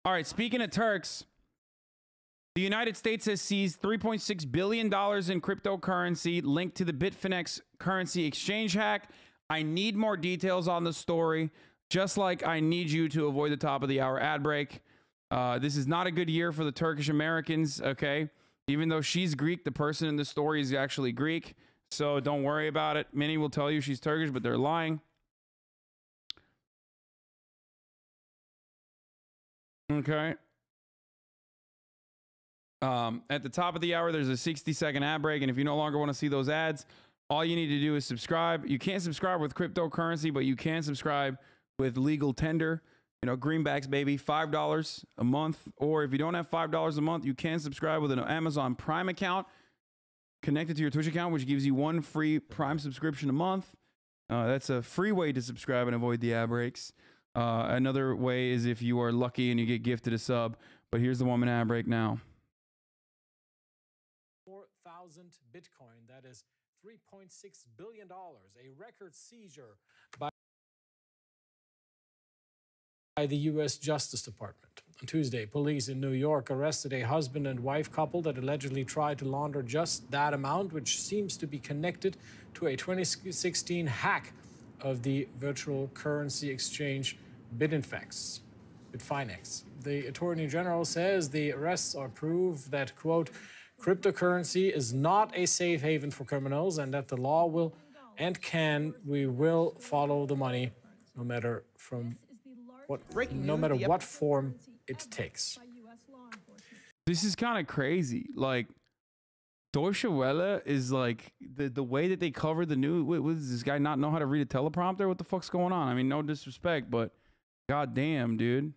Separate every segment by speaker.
Speaker 1: All right, speaking of Turks, the United States has seized $3.6 billion in cryptocurrency linked to the Bitfinex currency exchange hack. I need more details on the story, just like I need you to avoid the top of the hour ad break. This is not a good year for the Turkish Americans, okay? Even though she's Greek, the person in the story is actually Greek, so don't worry about it. Many will tell you she's Turkish, but they're lying. Okay. At the top of the hour, there's a 60-second ad break, and if you no longer want to see those ads, all you need to do is subscribe. You can't subscribe with cryptocurrency, but you can subscribe with legal tender. You know, greenbacks, baby, $5 a month. Or if you don't have $5 a month, you can subscribe with an Amazon Prime account connected to your Twitch account, which gives you one free Prime subscription a month. That's a free way to subscribe and avoid the ad breaks. Another way is if you are lucky and you get gifted a sub. But here's the 1 minute ad break now.
Speaker 2: 4,000 Bitcoin, that is $3.6 billion, a record seizure by the U.S. Justice Department. On Tuesday, police in New York arrested a husband and wife couple that allegedly tried to launder just that amount, which seems to be connected to a 2016 hack of the virtual currency exchange Bitfinex. The Attorney General says the arrests are proof that, quote, cryptocurrency is not a safe haven for criminals and that the law will and we will follow the money no matter what form it takes.
Speaker 1: This is kind of crazy. Like, Deutsche Welle is like the way that they cover the news. What does this guy not know how to read a teleprompter? What the fuck's going on? I mean, no disrespect, but goddamn, dude.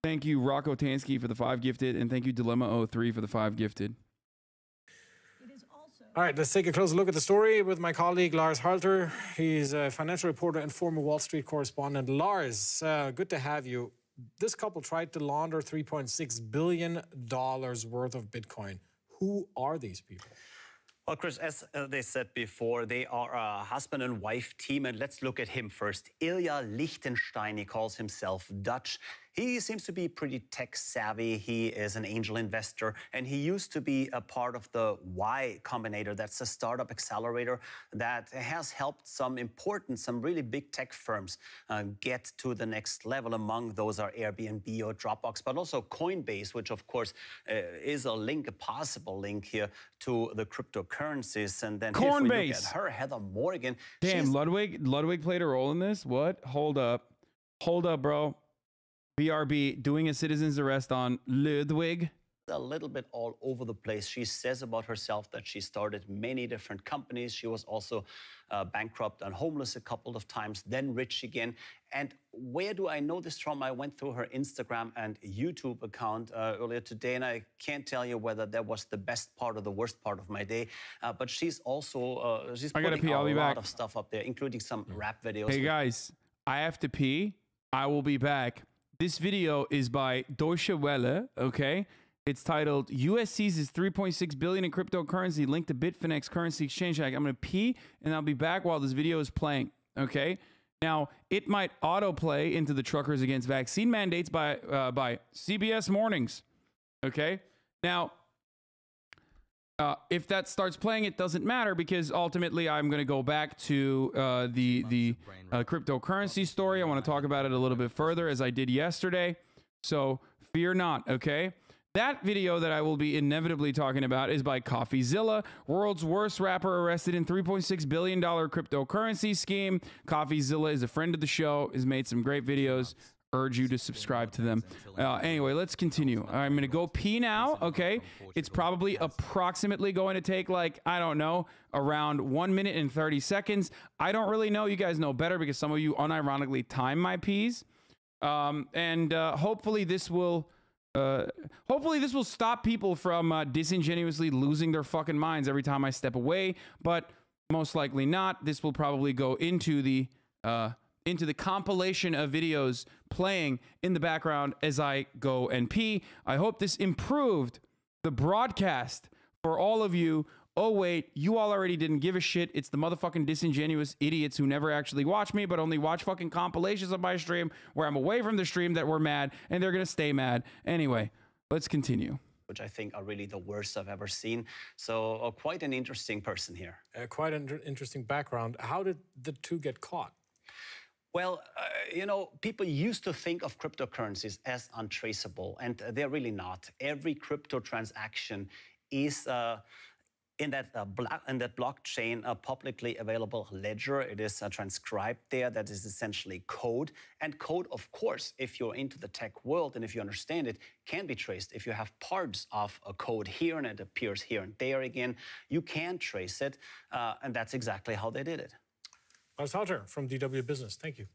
Speaker 1: Thank you, Rocco Tansky, for the 5 gifted, and thank you, Dilemma03 for the 5 gifted.
Speaker 2: All right, let's take a closer look at the story with my colleague Lars Halter. He's a financial reporter and former Wall Street correspondent. Lars, good to have you. This couple tried to launder $3.6 billion worth of Bitcoin. Who are these people?
Speaker 3: Well, Chris, as they said before, they are a husband and wife team. And let's look at him first. Ilya Lichtenstein, he calls himself Dutch. He seems to be pretty tech savvy. He is an angel investor, and he used to be a part of the Y Combinator. That's a startup accelerator that has helped some really big tech firms get to the next level. Among those are Airbnb or Dropbox, but also Coinbase, which of course is a possible link here to the cryptocurrencies. And then
Speaker 1: Coinbase.
Speaker 3: If we look at her, Heather Morgan.
Speaker 1: Damn, Ludwig played a role in this? What? Hold up, bro. BRB doing a citizen's arrest on Ludwig.
Speaker 3: A little bit all over the place. She says about herself that she started many different companies. She was also bankrupt and homeless a couple of times, then rich again. And where do I know this from? I went through her Instagram and YouTube account earlier today, and I can't tell you whether that was the best part or the worst part of my day. But she's also putting a lot of stuff up there, including some rap videos.
Speaker 1: Hey guys, I have to pee. I will be back. This video is by Deutsche Welle, okay? It's titled, US seizes $3.6 billion in cryptocurrency linked to Bitfinex currency exchange hack. I'm going to pee, and I'll be back while this video is playing, okay? Now, it might autoplay into the truckers against vaccine mandates by CBS Mornings, okay? Now, if that starts playing, it doesn't matter because ultimately I'm going to go back to the cryptocurrency story. I want to talk about it a little bit further as I did yesterday. So fear not, okay? That video that I will be inevitably talking about is by CoffeeZilla, world's worst rapper arrested in $3.6 billion cryptocurrency scheme. CoffeeZilla is a friend of the show, has made some great videos. Urge you to subscribe to them. Anyway, let's continue. I'm going to go pee now, okay? It's probably approximately going to take, like, I don't know, around 1 minute and 30 seconds. I don't really know. You guys know better because some of you unironically time my pees. Hopefully this will hopefully this will stop people from disingenuously losing their fucking minds every time I step away, but most likely not. This will probably go into the compilation of videos playing in the background as I go and pee. I hope this improved the broadcast for all of you. Oh wait, you all already didn't give a shit. It's the motherfucking disingenuous idiots who never actually watch me, but only watch fucking compilations of my stream where I'm away from the stream that were mad, and they're gonna stay mad. Anyway, let's continue.
Speaker 3: Which I think are really the worst I've ever seen. So quite an interesting person here.
Speaker 2: Quite an interesting background. How did the two get caught?
Speaker 3: Well, you know, people used to think of cryptocurrencies as untraceable, and they're really not. Every crypto transaction is in that blockchain, a publicly available ledger. It is transcribed there. That is essentially code. And code, of course, if you're into the tech world and if you understand it, can be traced. If you have parts of a code here and it appears here and there again, you can trace it. And that's exactly how they did it.
Speaker 2: Lars Halter from DW Business. Thank you.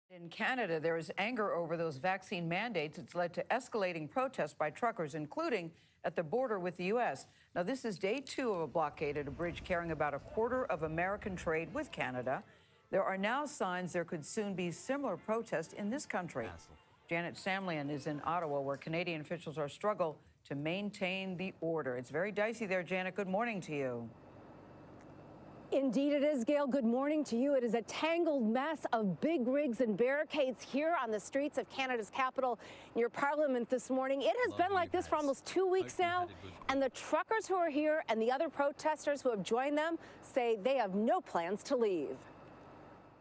Speaker 4: In Canada, there is anger over those vaccine mandates. It's led to escalating protests by truckers, including at the border with the U.S. Now, this is day 2 of a blockade at a bridge carrying about a quarter of American trade with Canada. There are now signs there could soon be similar protests in this country. Janet Samlian is in Ottawa, where Canadian officials are struggling to maintain the order. It's very dicey there, Janet. Good morning to you.
Speaker 5: Indeed it is, Gail. Good morning to you. It is a tangled mess of big rigs and barricades here on the streets of Canada's capital near Parliament this morning. It has been like this for almost 2 weeks now, and the truckers who are here and the other protesters who have joined them say they have no plans to leave.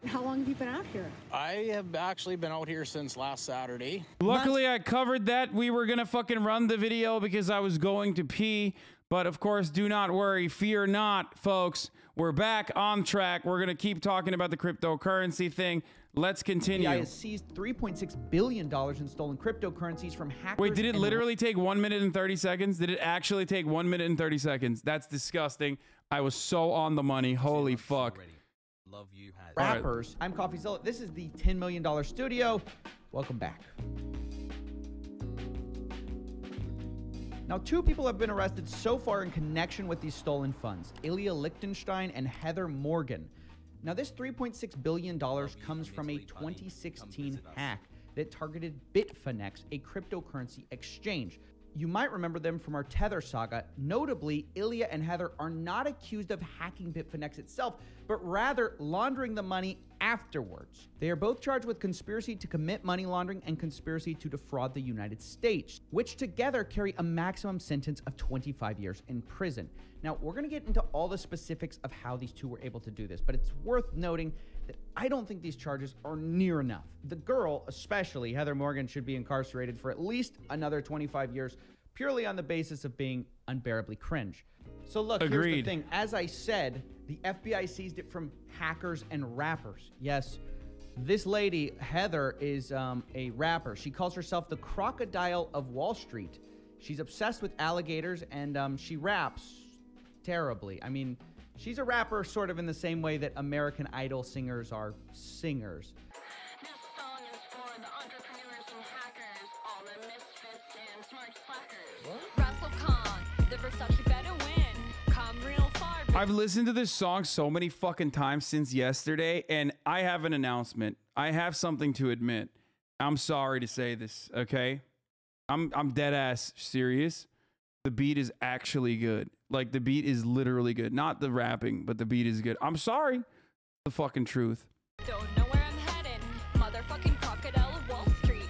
Speaker 5: How long have you been out here?
Speaker 6: I have actually been out here since last Saturday.
Speaker 1: Luckily, I covered that. We were gonna fucking run the video because I was going to pee. But of course, do not worry. Fear not, folks. We're back on track. We're gonna keep talking about the cryptocurrency thing. Let's continue.
Speaker 7: The FBI has seized $3.6 billion in stolen cryptocurrencies from hackers.
Speaker 1: Wait, did it literally take 1 minute and 30 seconds? Did it actually take 1 minute and 30 seconds? That's disgusting. I was so on the money. Holy fuck.
Speaker 8: Love you.
Speaker 7: Rappers. I'm CoffeeZilla. This is the $10 million studio. Welcome back. Now, 2 people have been arrested so far in connection with these stolen funds: Ilya Lichtenstein and Heather Morgan. Now, this $3.6 billion comes from a 2016 hack that targeted Bitfinex, a cryptocurrency exchange. You might remember them from our Tether saga. Notably, Ilya and Heather are not accused of hacking Bitfinex itself, but rather laundering the money afterwards. They are both charged with conspiracy to commit money laundering and conspiracy to defraud the United States, which together carry a maximum sentence of 25 years in prison. Now, we're going to get into all the specifics of how these two were able to do this, but it's worth noting that I don't think these charges are near enough. The girl, especially Heather Morgan, should be incarcerated for at least another 25 years, purely on the basis of being unbearably cringe. So look, here's the thing. As I said, the FBI seized it from hackers and rappers. Yes, this lady, Heather, is a rapper. She calls herself the Crocodile of Wall Street. She's obsessed with alligators, and she raps terribly. I mean, she's a rapper sort of in the same way that American Idol singers are singers.
Speaker 9: This song is for the entrepreneurs and hackers, all the misfits and smart slackers. Russell Kong, the Versace better win. Come real far.
Speaker 1: I've listened to this song so many fucking times since yesterday, and I have an announcement. I have something to admit. I'm sorry to say this, okay? I'm dead ass serious. The beat is actually good. Like, the beat is literally good. Not the rapping, but the beat is good. I'm sorry. The fucking truth.
Speaker 9: Don't know where I'm headed. Motherfucking crocodile of Wall Street.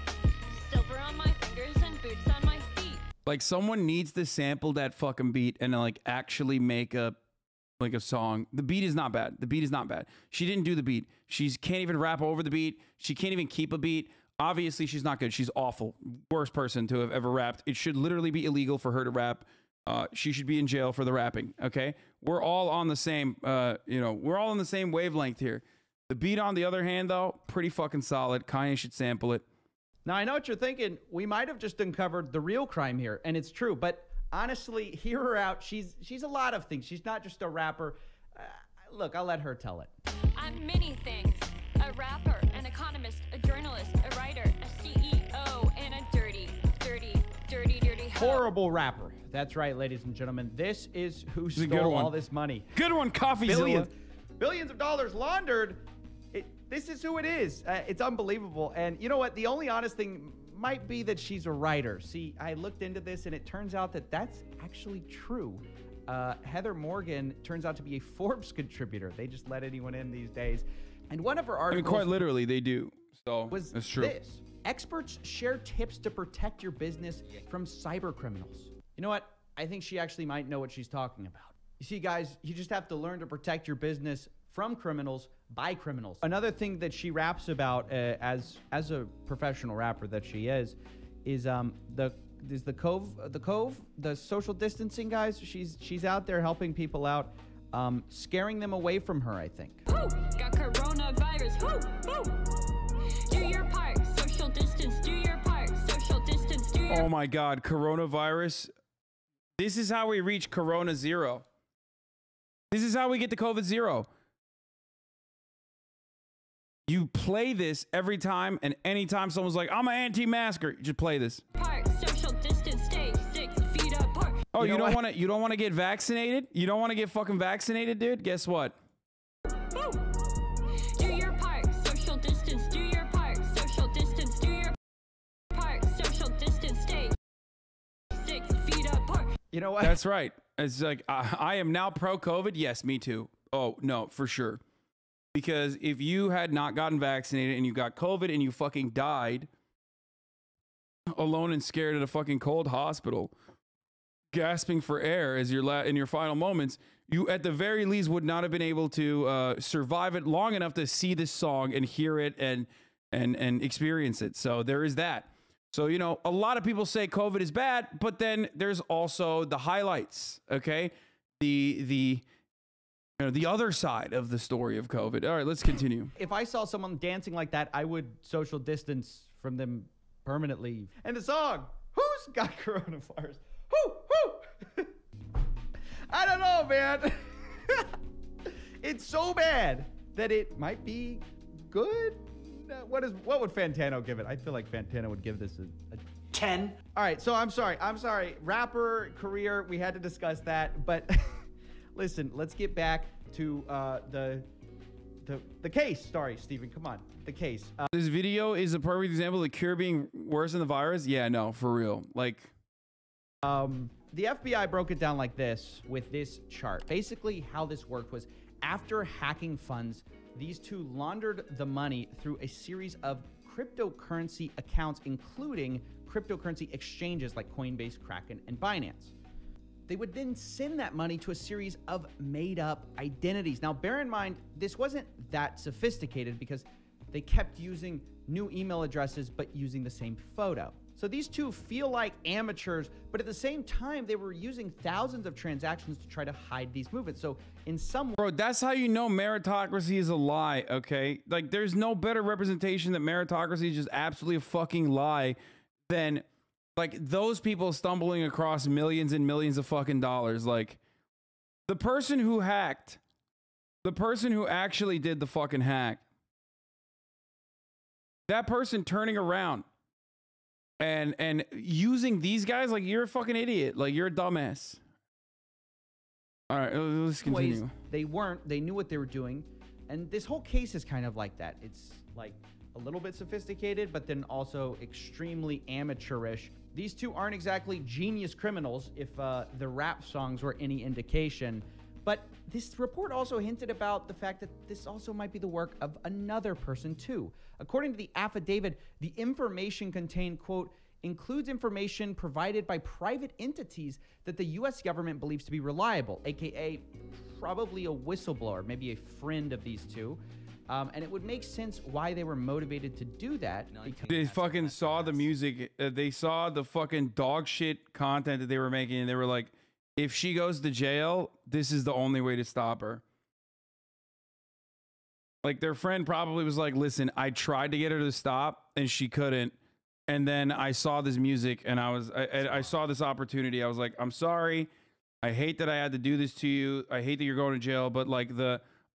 Speaker 9: Silver on my fingers and boots on my feet.
Speaker 1: Like, someone needs to sample that fucking beat and like actually make a song. The beat is not bad. The beat is not bad. She didn't do the beat. She can't even rap over the beat. She can't even keep a beat. Obviously, she's not good. She's awful. Worst person to have ever rapped. It should literally be illegal for her to rap. She should be in jail for the rapping. Okay, we're all on the same. We're all on the same wavelength here. The beat, on the other hand, though, pretty fucking solid. Kanye should sample it.
Speaker 7: Now, I know what you're thinking. We might have just uncovered the real crime here, and it's true. But honestly, hear her out. She's a lot of things. She's not just a rapper. look, I'll let her tell it.
Speaker 9: I'm many things. A rapper, an economist, a journalist, a writer, a CEO, and a dirty hoe.
Speaker 7: Horrible rapper. That's right, ladies and gentlemen. This is who
Speaker 1: a good
Speaker 7: stole
Speaker 1: one.
Speaker 7: all this money.
Speaker 1: Good one, Coffee
Speaker 7: Billions of dollars laundered. This is who it is. It's unbelievable. And you know what? The only honest thing might be that she's a writer. See, I looked into this, and it turns out that that's actually true. Heather Morgan turns out to be a Forbes contributor. They just let anyone in these days. And one of her articles...
Speaker 1: I mean, quite literally, they do. So,
Speaker 7: was
Speaker 1: that's true.
Speaker 7: This. Experts share tips to protect your business from cyber criminals. You know what? I think she actually might know what she's talking about. You see, guys, you just have to learn to protect your business from criminals by criminals. Another thing that she raps about as a professional rapper that she is the social distancing, guys. She's out there helping people out, scaring them away from her, I think.
Speaker 9: Woo! Got coronavirus. Woo! Woo! Do your part. Social distance. Do your part. Social distance. Do your
Speaker 1: Oh my God, coronavirus. This is how we reach Corona Zero. This is how we get to COVID Zero. You play this every time, and anytime someone's like, I'm an anti-masker, you just play this.
Speaker 9: part. Social distance. Stay 6 feet apart.
Speaker 1: Oh, you don't want to get vaccinated? You don't want to get fucking vaccinated, dude? Guess what?
Speaker 9: Woo! Do your part. Social distance. Do your part. Social distance. Do your part. Social distance. Stay 6 feet apart.
Speaker 7: You know what?
Speaker 1: That's right. It's like, I am now pro-COVID. Yes, me too. Oh, no, for sure. Because if you had not gotten vaccinated and you got COVID and you fucking died alone and scared at a fucking cold hospital, gasping for air as in your final moments, you at the very least would not have been able to survive it long enough to see this song and hear it and experience it. So there is that. So, you know, a lot of people say COVID is bad, but then there's also the highlights, okay? The other side of the story of COVID. All right, let's continue.
Speaker 7: If I saw someone dancing like that, I would social distance from them permanently. And the song, who's got coronavirus? Who? I don't know, man. It's so bad that it might be good. What would Fantano give it? I feel like Fantano would give this a 10. All right, so I'm sorry. Rapper career, we had to discuss that, but listen, let's get back to the case. Sorry, Steven, come on. The case.
Speaker 1: This video is a perfect example of the cure being worse than the virus. Yeah, no, for real. Like,
Speaker 7: the FBI broke it down like this with this chart. Basically, how this worked was after hacking funds, these two laundered the money through a series of cryptocurrency accounts, including cryptocurrency exchanges like Coinbase, Kraken, and Binance. They would then send that money to a series of made-up identities. Now, bear in mind, this wasn't that sophisticated because they kept using new email addresses but using the same photo. So these two feel like amateurs, but at the same time, they were using thousands of transactions to try to hide these movements. So in some...
Speaker 1: Bro, that's how you know meritocracy is a lie, okay? Like, there's no better representation that meritocracy is just absolutely a fucking lie than, like, those people stumbling across millions and millions of fucking dollars. Like, the person who hacked, the person who actually did the fucking hack, that person turning around and using these guys, like, you're a fucking idiot. Like, you're a dumbass. All right, let's continue.
Speaker 7: They knew what they were doing. And this whole case is kind of like that. It's like a little bit sophisticated, but then also extremely amateurish. These two aren't exactly genius criminals, if the rap songs were any indication. But this report also hinted about the fact that this also might be the work of another person too. According to the affidavit, the information contained, quote, includes information provided by private entities that the U.S. government believes to be reliable, aka probably a whistleblower, maybe a friend of these two. And it would make sense why they were motivated to do that.
Speaker 1: They fucking saw the music. They saw the fucking dog shit content that they were making, and they were like, if she goes to jail, this is the only way to stop her. Like, their friend probably was like, listen, I tried to get her to stop, and she couldn't. And then I saw this music, and I saw this opportunity. I was like, I'm sorry. I hate that I had to do this to you. I hate that you're going to jail, but, like,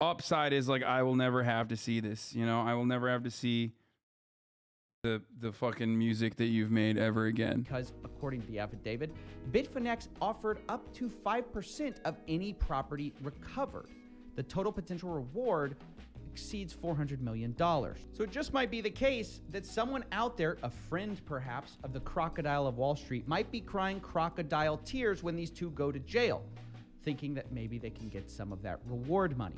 Speaker 1: upside is like I will never have to see this. You know, I will never have to see the fucking music that you've made ever again.
Speaker 7: Because according to the affidavit, Bitfinex offered up to 5% of any property recovered. The total potential reward exceeds $400 million. So it just might be the case that someone out there, a friend perhaps, of the crocodile of Wall Street, might be crying crocodile tears when these two go to jail, thinking that maybe they can get some of that reward money.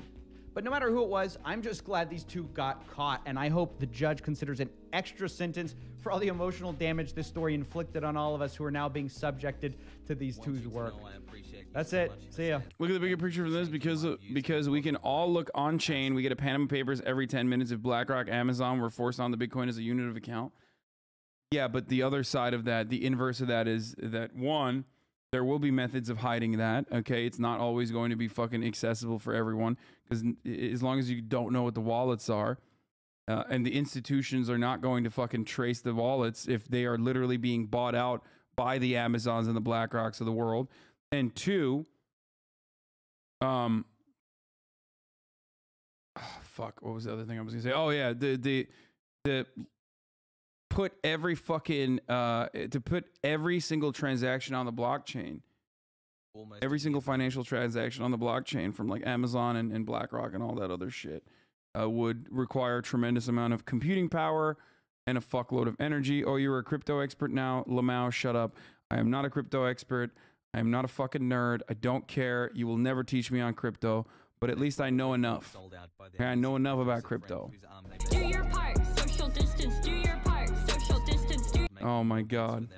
Speaker 7: But no matter who it was, I'm just glad these two got caught, and I hope the judge considers an extra sentence for all the emotional damage this story inflicted on all of us who are now being subjected to these two's work. That's it. See ya.
Speaker 1: Look at the bigger picture from this, because we can all look on chain. We get a Panama Papers every 10 minutes. If BlackRock, Amazon were forced on the Bitcoin as a unit of account. Yeah, but the other side of that, the inverse of that is that one, there will be methods of hiding that, okay? It's not always going to be fucking accessible for everyone, because as long as you don't know what the wallets are, and the institutions are not going to fucking trace the wallets if they are literally being bought out by the Amazons and the BlackRocks of the world. And two, oh, fuck, what was the other thing I was gonna say? Oh yeah, the put every fucking to put every single transaction on the blockchain, every single financial transaction on the blockchain from like Amazon and BlackRock and all that other shit would require a tremendous amount of computing power and a fuckload of energy. Oh, you're a crypto expert now, Lamau? Shut up. I am not a crypto expert. I am not a fucking nerd. I don't care. You will never teach me on crypto, but at least I know enough. Okay, I know enough about crypto.
Speaker 9: Do your part, social distance, do your part, social distance, do.
Speaker 1: Oh my God.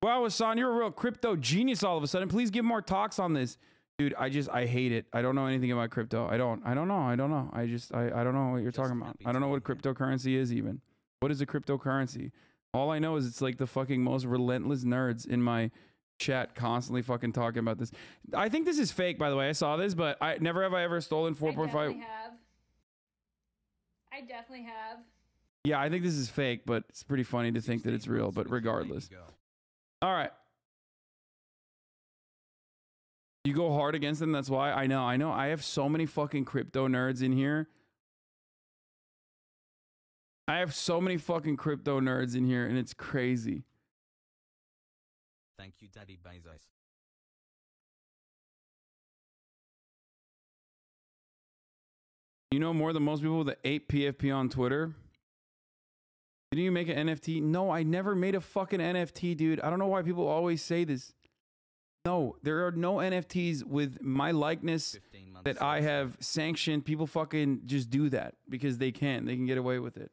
Speaker 1: Wow, Hasan, you're a real crypto genius all of a sudden. Please give more talks on this. Dude, I hate it. I don't know anything about crypto. I don't know. I don't know what you're talking about. I don't know what cryptocurrency is even. What is a cryptocurrency? All I know is it's like the fucking most relentless nerds in my chat constantly fucking talking about this. I think this is fake, by the way. I saw this, but I never have I ever stolen 4.5.
Speaker 9: I definitely have.
Speaker 1: Yeah, I think this is fake, but it's pretty funny to think that it's real, but regardless. All right. You go hard against them, that's why. I know. I have so many fucking crypto nerds in here. I have so many fucking crypto nerds in here, and it's crazy.
Speaker 8: Thank you, Daddy Bezos.
Speaker 1: You know more than most people with the 8 PFP on Twitter? Didn't you make an NFT? No, I never made a fucking NFT, dude. I don't know why people always say this. No, there are no NFTs with my likeness that I have sanctioned. People fucking just do that because they can. They can get away with it.